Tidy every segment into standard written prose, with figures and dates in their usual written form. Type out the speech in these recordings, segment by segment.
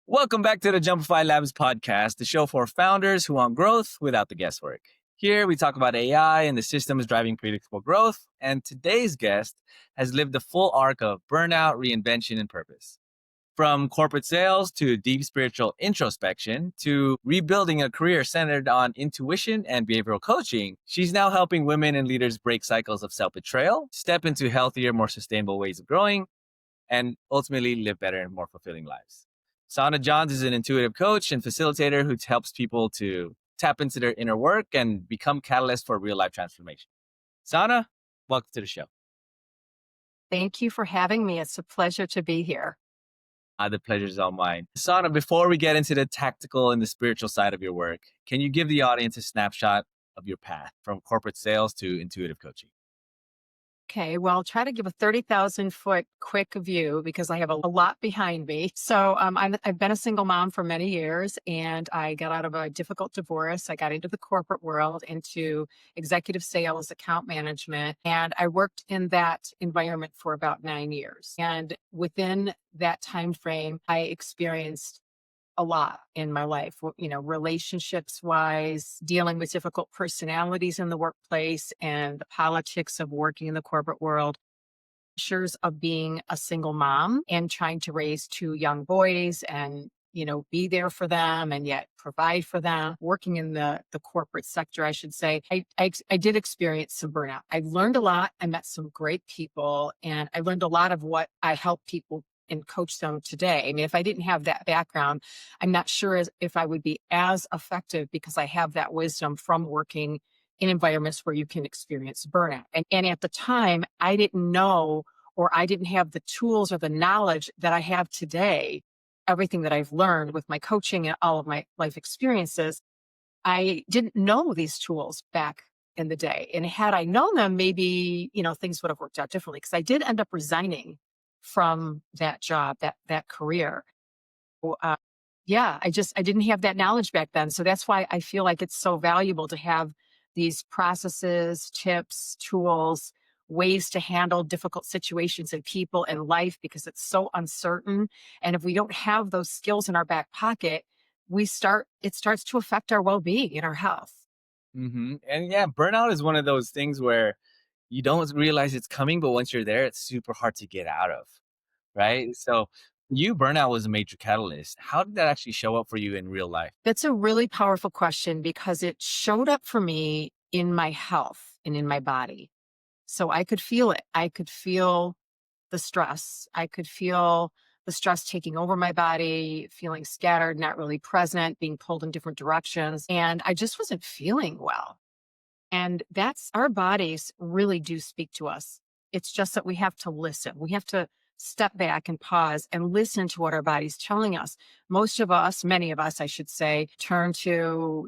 Welcome back to the Jumpify Labs Podcast, the show for founders who want growth without the guesswork. Here we talk about AI and the systems driving predictable growth. And today's guest has lived the full arc of burnout, reinvention, and purpose. From corporate sales to deep spiritual introspection to rebuilding a career centered on intuition and behavioral coaching, she's now helping women and leaders break cycles of self-betrayal, step into healthier, more sustainable ways of growing, and ultimately live better and more fulfilling lives. Sonna Johns is an intuitive coach and facilitator who helps people to tap into their inner work and become catalysts for real life transformation. Sonna, welcome to the show. Thank you for having me. It's a pleasure to be here. The pleasure is all mine. Sonna, before we get into the tactical and the spiritual side of your work, can you give the audience a snapshot of your path from corporate sales to intuitive coaching? Okay, well, I'll try to give a 30,000 foot quick view because I have a lot behind me. So I've been a single mom for many years, and I got out of a difficult divorce. I got into the corporate world, into executive sales, account management, and I worked in that environment for about 9 years. And within that time frame, I experienced a lot in my life, relationships wise, dealing with difficult personalities in the workplace and the politics of working in the corporate world, pressures of being a single mom and trying to raise two young boys and, be there for them and yet provide for them. Working in the corporate sector, I should say, I did experience some burnout. I learned a lot. I met some great people, and I learned a lot of what I help people and coach them today. I mean, if I didn't have that background, I'm not sure if I would be as effective because I have that wisdom from working in environments where you can experience burnout. And at the time, I didn't know, or I didn't have the tools or the knowledge that I have today. Everything that I've learned with my coaching and all of my life experiences, I didn't know these tools back in the day. And had I known them, maybe, things would have worked out differently, because I did end up resigning from that job, that career. I didn't have that knowledge back then. So that's why I feel like it's so valuable to have these processes, tips, tools, ways to handle difficult situations and people in life, because it's so uncertain. And if we don't have those skills in our back pocket, it starts to affect our well-being and our health. And yeah, burnout is one of those things where you don't realize it's coming, but once you're there, it's super hard to get out of, right? So burnout was a major catalyst. How did that actually show up for you in real life? That's a really powerful question, because it showed up for me in my health and in my body. So I could feel it. I could feel the stress. I could feel the stress taking over my body, feeling scattered, not really present, being pulled in different directions. And I just wasn't feeling well. And our bodies really do speak to us. It's just that we have to listen. We have to step back and pause and listen to what our body's telling us. Many of us, I should say, turn to,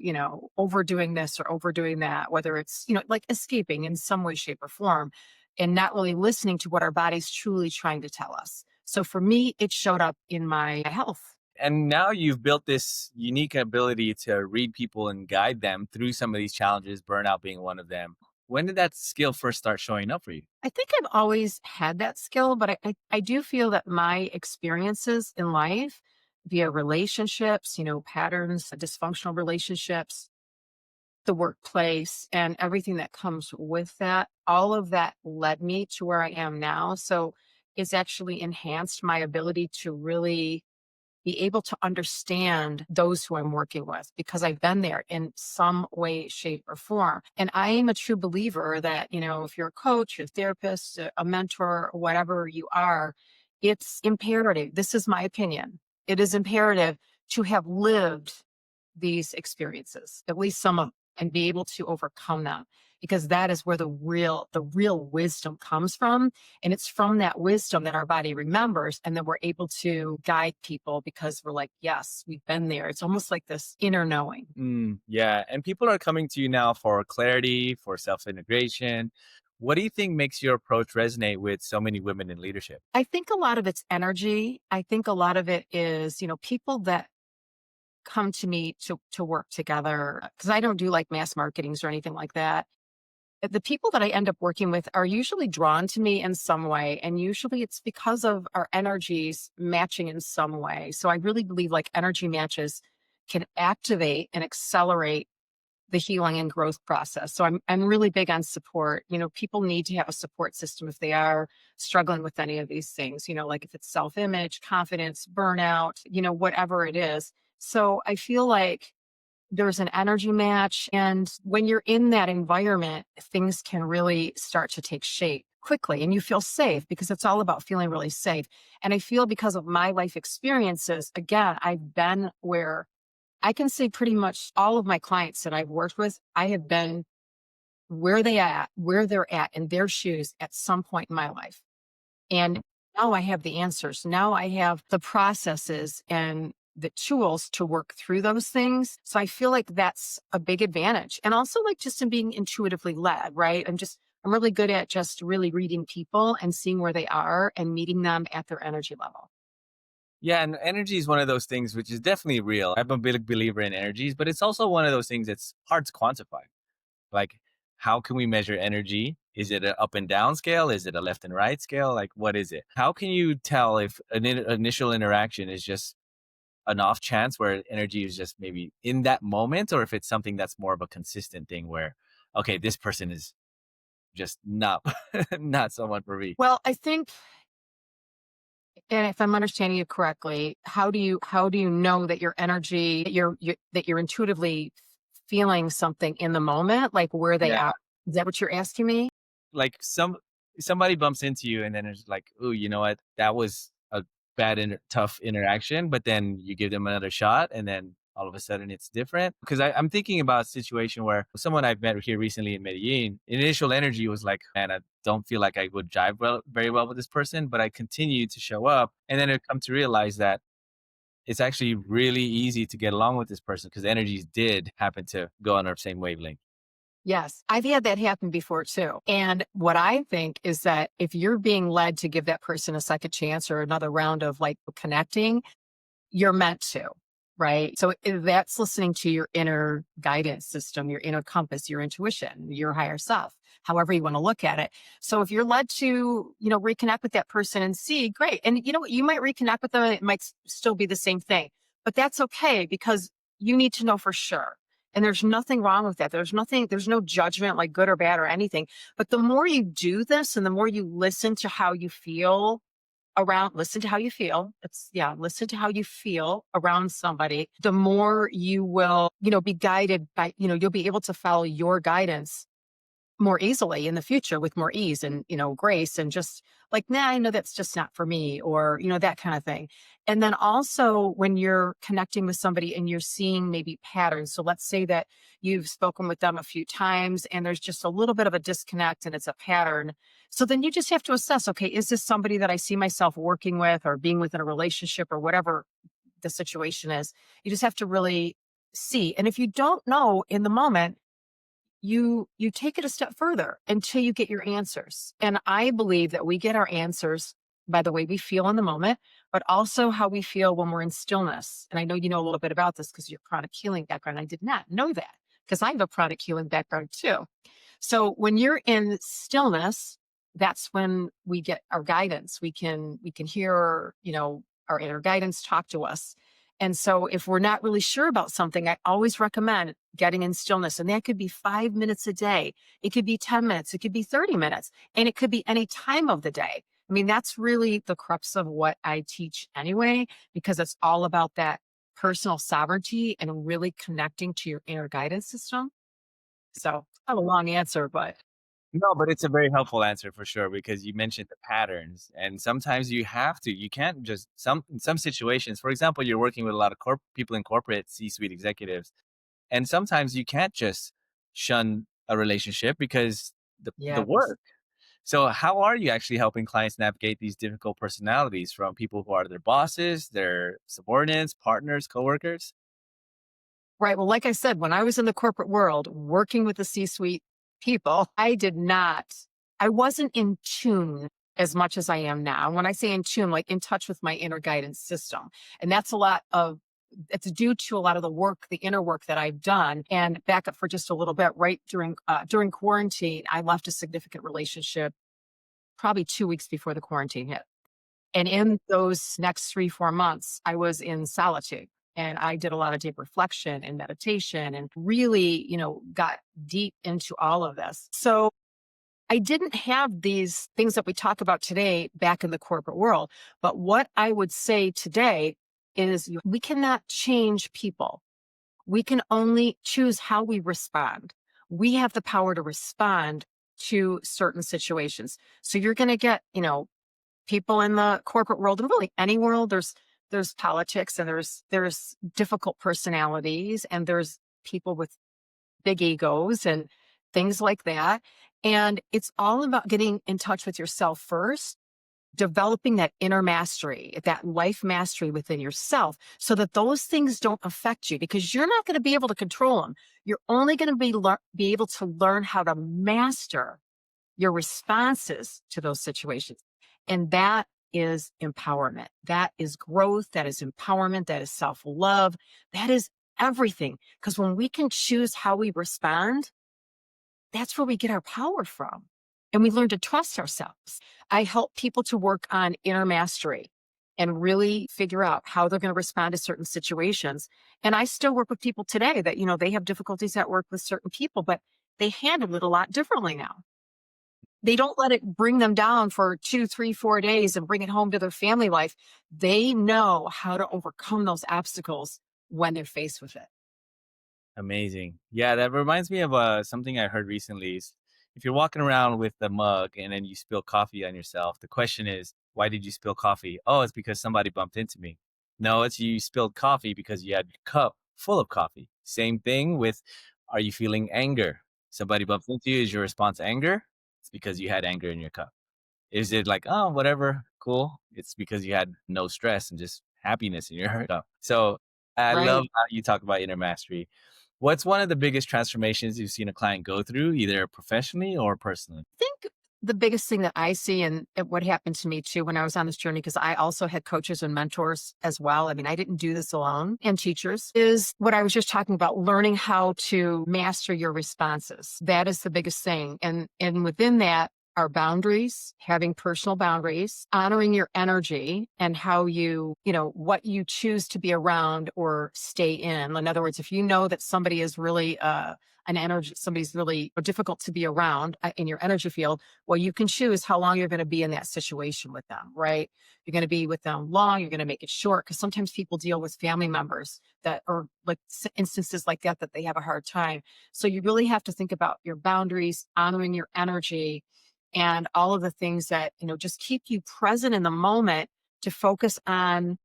overdoing this or overdoing that, whether it's, like escaping in some way, shape, or form, and not really listening to what our body's truly trying to tell us. So for me, it showed up in my health. And now you've built this unique ability to read people and guide them through some of these challenges, burnout being one of them. When did that skill first start showing up for you? I think I've always had that skill, but I do feel that my experiences in life via relationships, patterns, dysfunctional relationships, the workplace, and everything that comes with that, all of that led me to where I am now. So it's actually enhanced my ability to really be able to understand those who I'm working with, because I've been there in some way, shape, or form. And I am a true believer that, if you're a coach, a therapist, a mentor, whatever you are, it's imperative. This is my opinion. It is imperative to have lived these experiences, at least some of them, and be able to overcome them, because that is where the real wisdom comes from. And it's from that wisdom that our body remembers. And then we're able to guide people, because we're like, yes, we've been there. It's almost like this inner knowing. Yeah. And people are coming to you now for clarity, for self-integration. What do you think makes your approach resonate with so many women in leadership? I think a lot of it's energy. I think a lot of it is, people that come to me to work together, because I don't do like mass marketings or anything like that. The people that I end up working with are usually drawn to me in some way. And usually it's because of our energies matching in some way. So I really believe like energy matches can activate and accelerate the healing and growth process. So I'm really big on support. People need to have a support system if they are struggling with any of these things, like if it's self-image, confidence, burnout, whatever it is. So I feel like there's an energy match. And when you're in that environment, things can really start to take shape quickly and you feel safe because it's all about feeling really safe. And I feel because of my life experiences, again, I've been where I can say pretty much all of my clients that I've worked with, I have been where they're at in their shoes at some point in my life. And now I have the answers. Now I have the processes and the tools to work through those things. So I feel like that's a big advantage. And also like just in being intuitively led, right? I'm really good at just really reading people and seeing where they are and meeting them at their energy level. Yeah, and energy is one of those things which is definitely real. I'm a big believer in energies, but it's also one of those things that's hard to quantify. Like, how can we measure energy? Is it an up and down scale? Is it a left and right scale? Like, what is it? How can you tell if an initial interaction is just an off chance where energy is just maybe in that moment, or if it's something that's more of a consistent thing where, okay, this person is just not not someone for me. Well, I think, and if I'm understanding you correctly, how do you know that your energy, that you're intuitively feeling something in the moment, like where they Yeah. are? Is that what you're asking me? Like somebody bumps into you and then it's like, oh, you know what? That was a tough interaction, but then you give them another shot and then all of a sudden it's different. Because I'm thinking about a situation where someone I've met here recently in Medellin, initial energy was like, man, I don't feel like I would jive very well with this person, but I continue to show up. And then I come to realize that it's actually really easy to get along with this person because energies did happen to go on our same wavelength. Yes, I've had that happen before too. And what I think is that if you're being led to give that person a second chance or another round of like connecting, you're meant to, right? So that's listening to your inner guidance system, your inner compass, your intuition, your higher self, however you want to look at it. So if you're led to, reconnect with that person and see, great. And you know what, you might reconnect with them, it might still be the same thing, but that's okay because you need to know for sure. And there's nothing wrong with that. There's no judgment like good or bad or anything. But the more you do this and the more you listen to how you feel listen to how you feel. Listen to how you feel around somebody, the more you will, be guided by, you'll be able to follow your guidance more easily in the future with more ease and, grace and just like, nah, I know that's just not for me or, that kind of thing. And then also when you're connecting with somebody and you're seeing maybe patterns. So let's say that you've spoken with them a few times and there's just a little bit of a disconnect and it's a pattern. So then you just have to assess, okay, is this somebody that I see myself working with or being within a relationship or whatever the situation is? You just have to really see. And if you don't know in the moment, you take it a step further until you get your answers. And I believe that we get our answers by the way we feel in the moment, but also how we feel when we're in stillness. And I know you know a little bit about this because your chronic healing background. I did not know that because I have a chronic healing background too. So when you're in stillness, that's when we get our guidance. We can hear, our inner guidance talk to us. And so if we're not really sure about something, I always recommend getting in stillness. And that could be 5 minutes a day. It could be 10 minutes. It could be 30 minutes. And it could be any time of the day. I mean, that's really the crux of what I teach anyway, because it's all about that personal sovereignty and really connecting to your inner guidance system. So I have a long answer, but No, but it's a very helpful answer for sure because you mentioned the patterns, and sometimes you can't just in some situations. For example, you're working with a lot of people in corporate C-suite executives, and sometimes you can't just shun a relationship because the yeah. work. So, how are you actually helping clients navigate these difficult personalities from people who are their bosses, their subordinates, partners, coworkers? Right. Well, like I said, when I was in the corporate world working with the C-suite people, I wasn't in tune as much as I am now. When I say in tune, like in touch with my inner guidance system. And that's a lot of it's due to a lot of the work, the inner work that I've done. And back up for just a little bit, right during quarantine, I left a significant relationship probably 2 weeks before the quarantine hit. And in those next 3, 4 months, I was in solitude. And I did a lot of deep reflection and meditation and really, got deep into all of this. So I didn't have these things that we talk about today back in the corporate world. But what I would say today is we cannot change people. We can only choose how we respond. We have the power to respond to certain situations. So you're going to get, people in the corporate world and really any world, there's politics and there's difficult personalities and there's people with big egos and things like that. And it's all about getting in touch with yourself first, developing that inner mastery, that life mastery within yourself so that those things don't affect you because you're not going to be able to control them. You're only going to be able to learn how to master your responses to those situations. And that is empowerment. That is growth. That is empowerment. That is self-love. That is everything. Because when we can choose how we respond, that's where we get our power from. And we learn to trust ourselves. I help people to work on inner mastery and really figure out how they're going to respond to certain situations. And I still work with people today that, they have difficulties at work with certain people, but they handle it a lot differently now. They don't let it bring them down for 2, 3, 4 days and bring it home to their family life. They know how to overcome those obstacles when they're faced with it. Amazing. Yeah, that reminds me of something I heard recently. Is if you're walking around with a mug and then you spill coffee on yourself, the question is, why did you spill coffee? Oh, it's because somebody bumped into me. No, it's you spilled coffee because you had your cup full of coffee. Same thing with, are you feeling anger? Somebody bumps into you. Is your response anger? It's because you had anger in your cup. Is it like, oh, whatever, cool? It's because you had no stress and just happiness in your cup. So I love Right. how you talk about inner mastery. What's one of the biggest transformations you've seen a client go through, either professionally or personally? I think the biggest thing that I see and what happened to me too when I was on this journey, because I also had coaches and mentors as well. I mean, I didn't do this alone and teachers is what I was just talking about, learning how to master your responses. That is the biggest thing. And within that, are boundaries, having personal boundaries, honoring your energy and how what you choose to be around or stay in. In other words, if you know that somebody is really somebody's really difficult to be around in your energy field, well, you can choose how long you're going to be in that situation with them, right? You're going to be with them long, you're going to make it short because sometimes people deal with family members that are like instances like that they have a hard time. So you really have to think about your boundaries, honoring your energy, and all of the things that, just keep you present in the moment to focus on,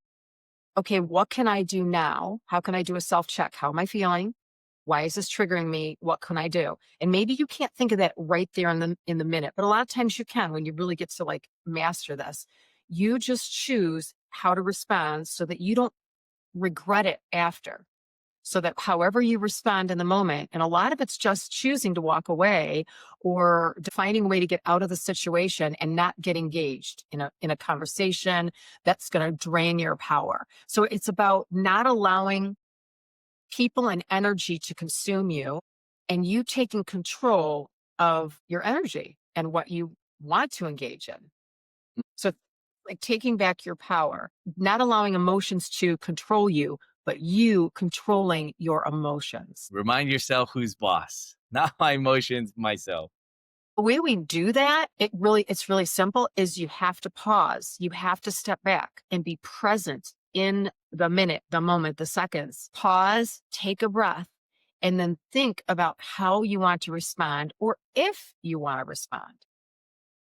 okay, what can I do now? How can I do a self check? How am I feeling? Why is this triggering me? What can I do? And maybe you can't think of that right there in the minute, but a lot of times you can when you really get to like master this. You just choose how to respond so that you don't regret it after. So that however you respond in the moment, and a lot of it's just choosing to walk away or finding a way to get out of the situation and not get engaged in a conversation that's going to drain your power. So it's about not allowing people and energy to consume you and you taking control of your energy and what you want to engage in. So like taking back your power, not allowing emotions to control you, but you controlling your emotions. Remind yourself who's boss, not my emotions, myself. The way we do that, it's really simple, is you have to pause. You have to step back and be present in the minute, the moment, the seconds. Pause, take a breath, and then think about how you want to respond or if you want to respond.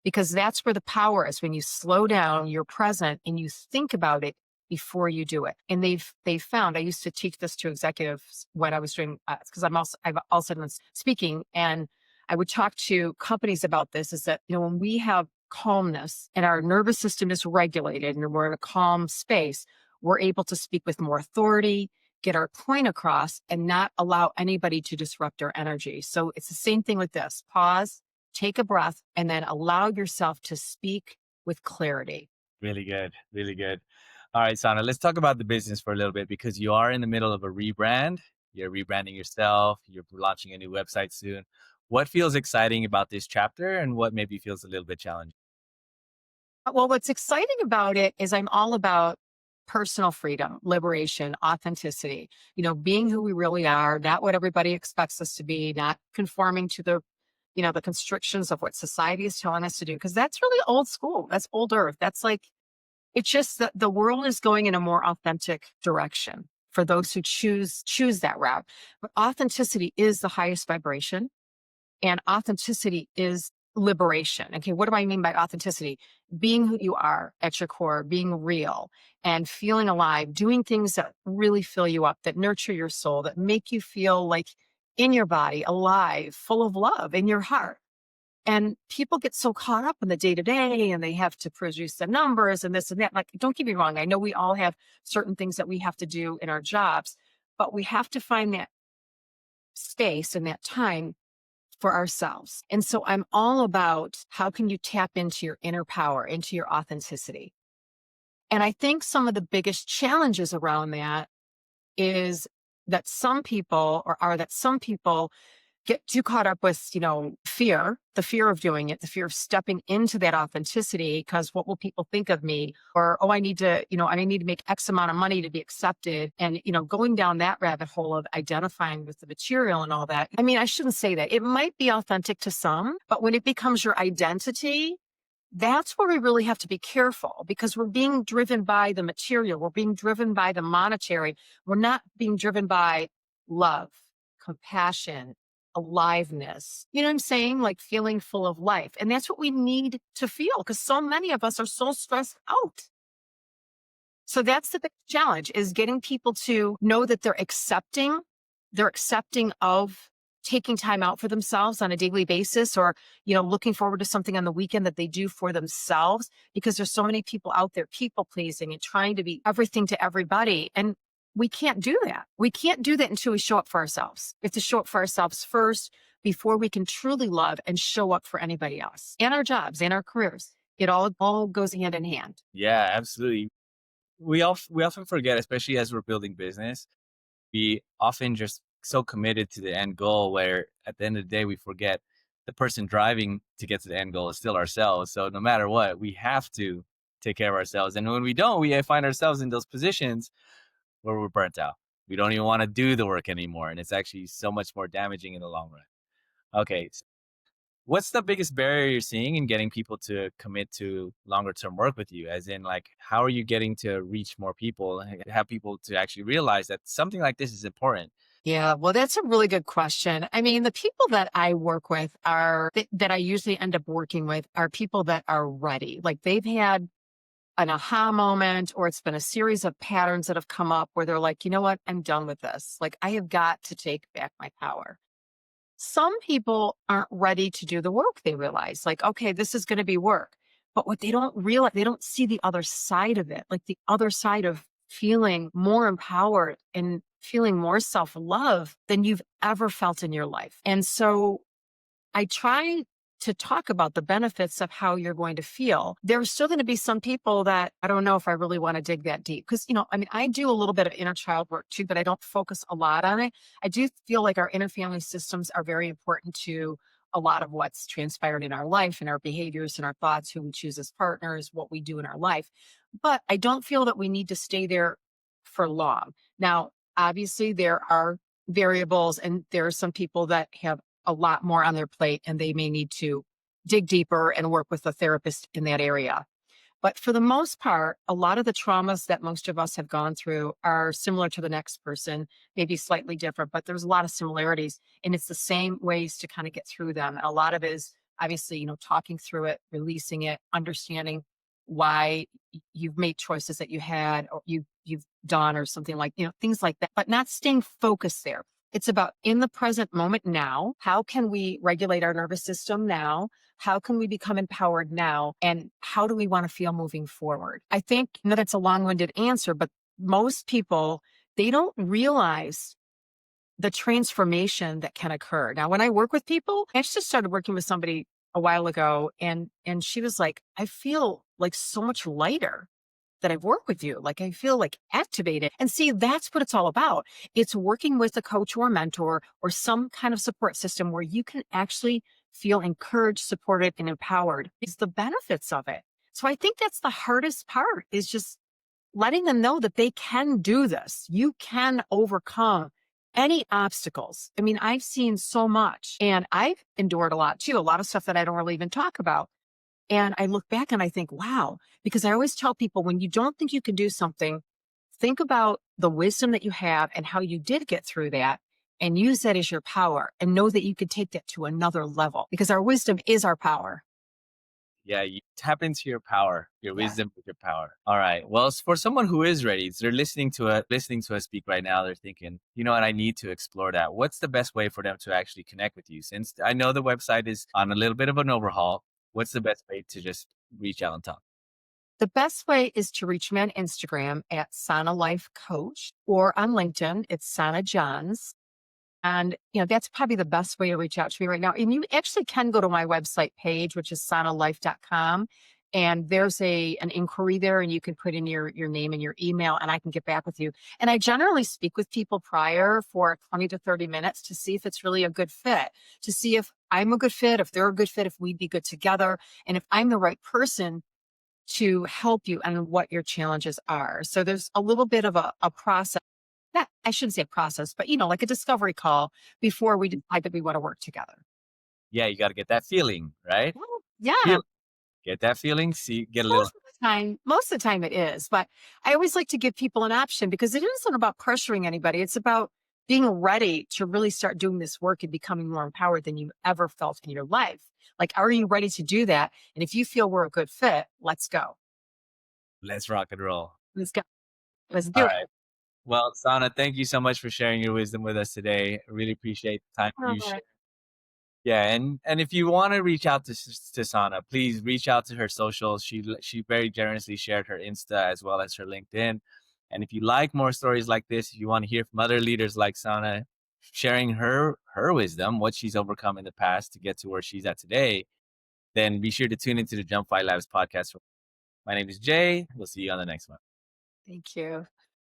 Because that's where the power is. When you slow down, you're present and you think about it before you do it. And they've found, I used to teach this to executives when I was doing, because I've also done speaking, and I would talk to companies about this, is that, when we have calmness and our nervous system is regulated and we're in a calm space, we're able to speak with more authority, get our point across, and not allow anybody to disrupt our energy. So it's the same thing with this. Pause, take a breath, and then allow yourself to speak with clarity. Really good. Really good. All right, Sana, let's talk about the business for a little bit because you are in the middle of a rebrand. You're rebranding yourself. You're launching a new website soon. What feels exciting about this chapter and what maybe feels a little bit challenging? Well, what's exciting about it is I'm all about personal freedom, liberation, authenticity, being who we really are, not what everybody expects us to be, not conforming to the constrictions of what society is telling us to do. Cause that's really old school. That's old earth. That's like, it's just that the world is going in a more authentic direction for those who choose that route. But authenticity is the highest vibration. And authenticity is liberation. Okay, what do I mean by authenticity? Being who you are at your core, being real and feeling alive, doing things that really fill you up, that nurture your soul, that make you feel like in your body, alive, full of love in your heart. And people get so caught up in the day to day and they have to produce the numbers and this and that. Like, don't get me wrong. I know we all have certain things that we have to do in our jobs, but we have to find that space and that time for ourselves. And so I'm all about how can you tap into your inner power, into your authenticity. And I think some of the biggest challenges around that is that some people get too caught up with, fear, the fear of doing it, the fear of stepping into that authenticity because what will people think of me? Or, oh, I need to make X amount of money to be accepted. And, going down that rabbit hole of identifying with the material and all that. I mean, I shouldn't say that. It might be authentic to some, but when it becomes your identity, that's where we really have to be careful because we're being driven by the material. We're being driven by the monetary. We're not being driven by love, compassion, aliveness. You know what I'm saying? Like feeling full of life. And that's what we need to feel because so many of us are so stressed out. So that's the big challenge is getting people to know that they're accepting of taking time out for themselves on a daily basis or, looking forward to something on the weekend that they do for themselves because there's so many people out there people pleasing and trying to be everything to everybody. And we can't do that. We can't do that until we show up for ourselves. We have to show up for ourselves first before we can truly love and show up for anybody else and our jobs and our careers. It all goes hand in hand. Yeah, absolutely. We often forget, especially as we're building business, we often just so committed to the end goal where at the end of the day, we forget the person driving to get to the end goal is still ourselves. So no matter what, we have to take care of ourselves. And when we don't, we find ourselves in those positions where we're burnt out. We don't even want to do the work anymore. And it's actually so much more damaging in the long run. Okay. What's the biggest barrier you're seeing in getting people to commit to longer term work with you? As in, like, how are you getting to reach more people and have people to actually realize that something like this is important? Yeah, well, that's a really good question. I mean, the people that I work with that I usually end up working with are people that are ready. Like they've had an aha moment, or it's been a series of patterns that have come up where they're like, you know what? I'm done with this. Like I have got to take back my power. Some people aren't ready to do the work. They realize like, okay, this is going to be work. But what they don't realize, they don't see the other side of it, like the other side of feeling more empowered and feeling more self-love than you've ever felt in your life. And so I try to talk about the benefits of how you're going to feel. There's still going to be some people that I don't know if I really want to dig that deep because, I do a little bit of inner child work too, but I don't focus a lot on it. I do feel like our inner family systems are very important to a lot of what's transpired in our life and our behaviors and our thoughts, who we choose as partners, what we do in our life. But I don't feel that we need to stay there for long. Now, obviously, there are variables and there are some people that have a lot more on their plate and they may need to dig deeper and work with a therapist in that area. But for the most part, a lot of the traumas that most of us have gone through are similar to the next person, maybe slightly different, but there's a lot of similarities and it's the same ways to kind of get through them. And a lot of it is obviously, talking through it, releasing it, understanding why you've made choices that you had or you've done or something like, things like that, but not staying focused there. It's about in the present moment now. How can we regulate our nervous system now? How can we become empowered now? And how do we want to feel moving forward? I think that's a long-winded answer, but most people, they don't realize the transformation that can occur. Now, when I work with people, I just started working with somebody a while ago and she was like, I feel like so much lighter. that I've worked with you. Like I feel like activated. And see, that's what it's all about. It's working with a coach or a mentor or some kind of support system where you can actually feel encouraged, supported, and empowered. It's the benefits of it. So I think that's the hardest part is just letting them know that they can do this. You can overcome any obstacles. I mean, I've seen so much and I've endured a lot too, a lot of stuff that I don't really even talk about. And I look back and I think, wow, because I always tell people when you don't think you can do something, think about the wisdom that you have and how you did get through that and use that as your power and know that you can take that to another level because our wisdom is our power. Yeah, you tap into your power, your Yeah. wisdom with your power. All right. Well, for someone who is ready, so they're listening to us speak right now. They're thinking, you know what, I need to explore that. What's the best way for them to actually connect with you? Since I know the website is on a little bit of an overhaul, what's the best way to just reach out and talk? The best way is to reach me on Instagram at Sonna Life Coach or on LinkedIn, it's Sonna Johns. And, that's probably the best way to reach out to me right now. And you actually can go to my website page, which is sonnalife.com. And there's an inquiry there, and you can put in your name and your email, and I can get back with you. And I generally speak with people prior for 20 to 30 minutes to see if it's really a good fit, to see if I'm a good fit, if they're a good fit, if we'd be good together, and if I'm the right person to help you and what your challenges are. So there's a little bit of a process. That I shouldn't say a process, but like a discovery call before we decide that we want to work together. Yeah, you got to get that feeling, right? Well, yeah, Feel, get that feeling. See, get a little. most of the time it is. But I always like to give people an option because it isn't about pressuring anybody. It's about being ready to really start doing this work and becoming more empowered than you ever felt in your life. Like, are you ready to do that? And if you feel we're a good fit, let's go. Let's rock and roll. Let's go. Let's All do it. right. Well, Sana, thank you so much for sharing your wisdom with us today. I really appreciate the time All you right. shared. Yeah, and if you want to reach out to Sana, please reach out to her socials. She very generously shared her Insta as well as her LinkedIn. And if you like more stories like this, if you want to hear from other leaders like Sana, sharing her wisdom, what she's overcome in the past to get to where she's at today, then be sure to tune into the Jumpify Labs podcast. My name is Jay. We'll see you on the next one. Thank you.